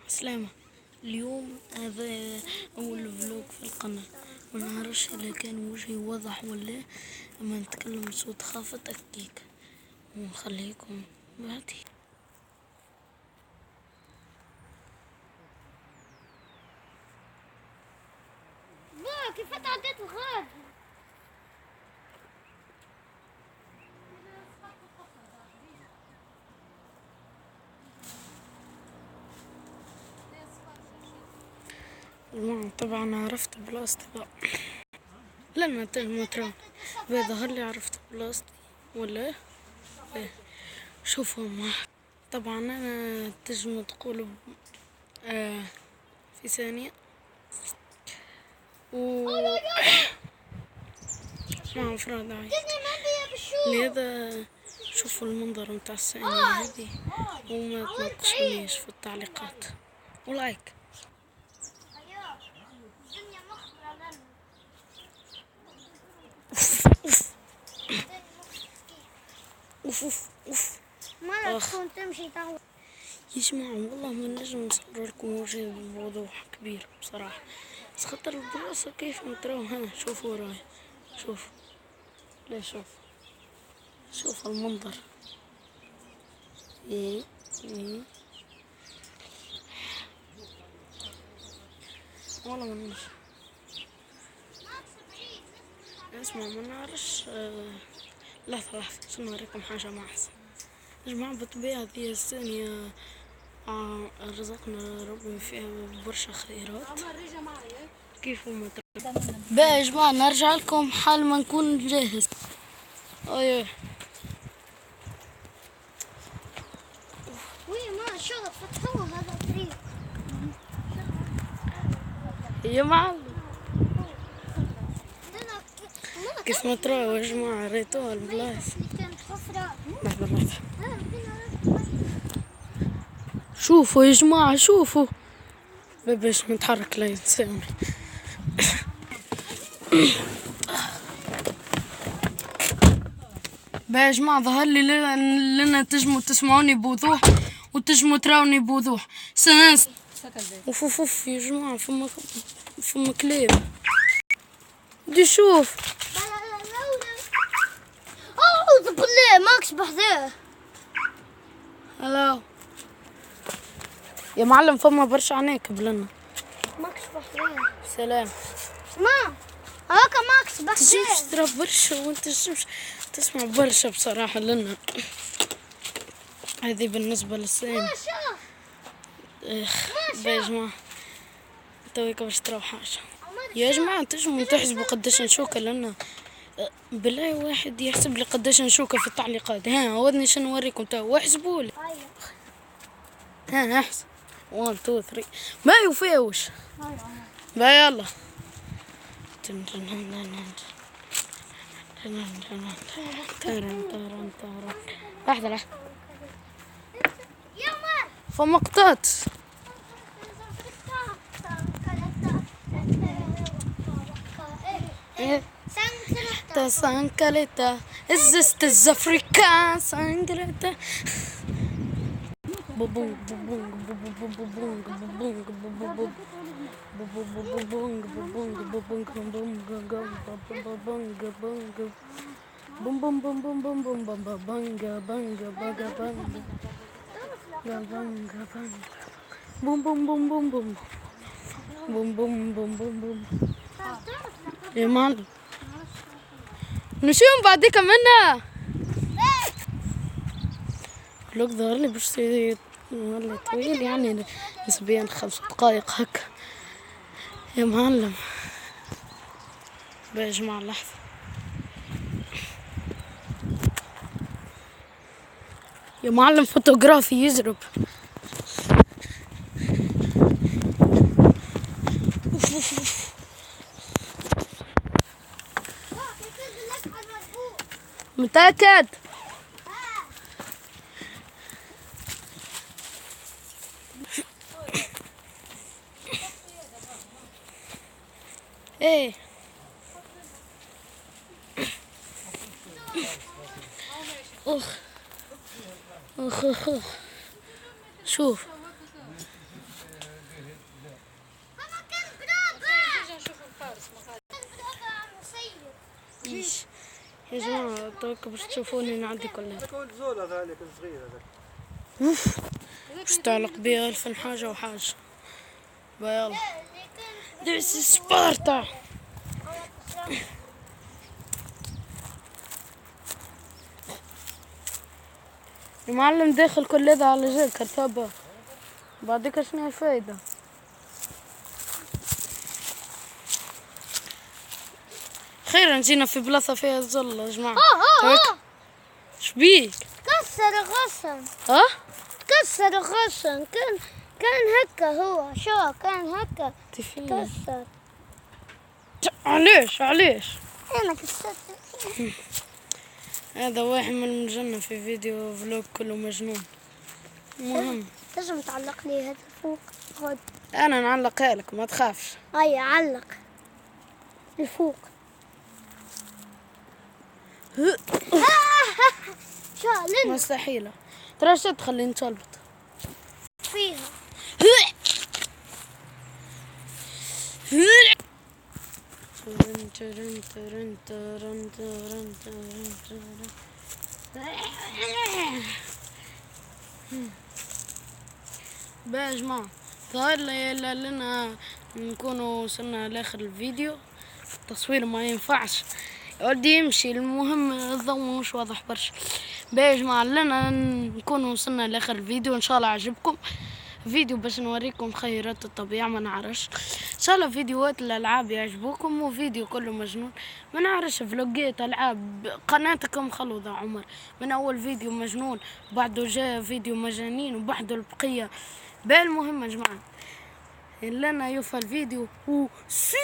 سلامة. اليوم هذا أول فلوق في القناة، ما نعرفش إذا كان وجهي واضح ولا، أما نتكلم بصوت خافت أكيك ونخليكم بعدي. كيف تعديت الغاد؟ طبعا عرفت بلاصتي بقى لما ترى بيظهر لي عرفت بلاصتي ولا إيه؟ شوفوا معك. طبعا أنا تجمع تقول في ثانية مع أفراد عايز لهذا. شوفوا المنظر متاع الثانية هذه وما تناقشونيش في التعليقات ولايك. اوف اوف اوف. ما تكون تمشي تعود. يا جماعة والله ما نجم نصور لكم وجهي بوضوح كبير بصراحة، بس خاطر البلاصة كيف نتراو. ها شوفوا وراي، شوف لا شوف المنظر. ايه والله ما نجم. اسمع ما نعرفش لحظة شنو نوريكم حاجة ما أحسن. يا جماعة بالطبيعة هذه الثانية رزقنا ربي فيها برشا خيرات كيف ما بقى يا جماعة نرجع لكم حال ما نكون جاهز. ايه وي ما شغل فتحوه هذا الطريق يا معلم كيف ما تراو يا جماعة ريتوها البلايص. لحظة شوفوا يا جماعة شوفوا باش نتحرك لا ينساوني. بقى يا جماعة ظهر لي لنا تجموا تسمعوني بوضوح وتجموا تراوني بوضوح. سنس اوف اوف يا جماعة فما كلاب. بدي شوف. أعوذ بالله ماكس بحذاه. هلا يا معلم فما برشا عناكب لنا. ماكس بحذاه. سلام. ما هاكا ماكس بحذاه. تجمش ترى برشا وانت تجمش تسمع برشا بصراحة لنا. هذه بالنسبة للسين. يا جماعة تويكا باش تراو حاجة. يا جماعة تجموا تحسبوا قداش نشوكة لنا. بالله واحد يحسب لي قداش نشوكة في التعليقات. ها ودني شنو نوريكم تو احسبوا لي. ها احسب 1 2 3 ما يفوش. با يلا لحظة فمقطات سانكاليتا الزست الزفريكا سانكاليتا بوبونج بوبونج بوبونج بوبونج بوبونج بوبونج بوبونج بوبونج بوبونج بوبونج بوبونج بوم بوم بوم بوم بوم بوم بوم بانجا بانجا بانجا بانجا بانجا بانجا بوم بوم بوم بوم بوم بوم بوم بوم بوم بوم. يا معلم نشوف بعديك منها لوك ظهر لي باش ولا طويل يعني نسبيا 5 دقايق هكا. يا معلم بقى يا جماعة لحظة يا معلم فوتوغرافي يزرب. متأكد؟ ايه اخ اخ اخ شوف يعديش يا جماعة. توك باش تشوفوني نعدي كلها. الزولة ذلك الصغير هذاك. اوف باش تعلق بيها 1000 حاجة وحاجة. يلا دعس سبارتا. يا معلم داخل كل هذا على جال كرتابة، بعدك شنو الفايدة؟ خير نجينا في بلاصة فيها الظل يا جماعة. شبيك؟ كسر الغصن. ها؟ كسر الغصن. كان هكا هو شو كان هكا تفين كسر. علاش انا كسرت. هذا واحد من الجنة في فيديو فلوج كله مجنون. المهم لازم تعلق لي هذا فوق. خد. انا نعلقها لك ما تخافش. هيا علق الفوق. شالن مستحيلة ترى شو تخلي نتشلبط فيها. بقى يا جماعة ظاهر لنا نكونوا وصلنا لاخر الفيديو. التصوير ما ينفعش ودي يمشي. المهم الضوء مش واضح برشا. بقى يا جماعة لنا نكونوا وصلنا لاخر الفيديو. ان شاء الله عجبكم فيديو باش نوريكم خيرات الطبيعة. ما نعرفش ان شاء الله فيديوهات الالعاب يعجبوكم وفيديو كله مجنون. ما نعرفش فلوجات العاب. قناتكم خلوضة عمر من اول فيديو مجنون بعده جاء فيديو مجانين وبعده البقية. بقى المهم يا جماعة لنا يوفى الفيديو وسي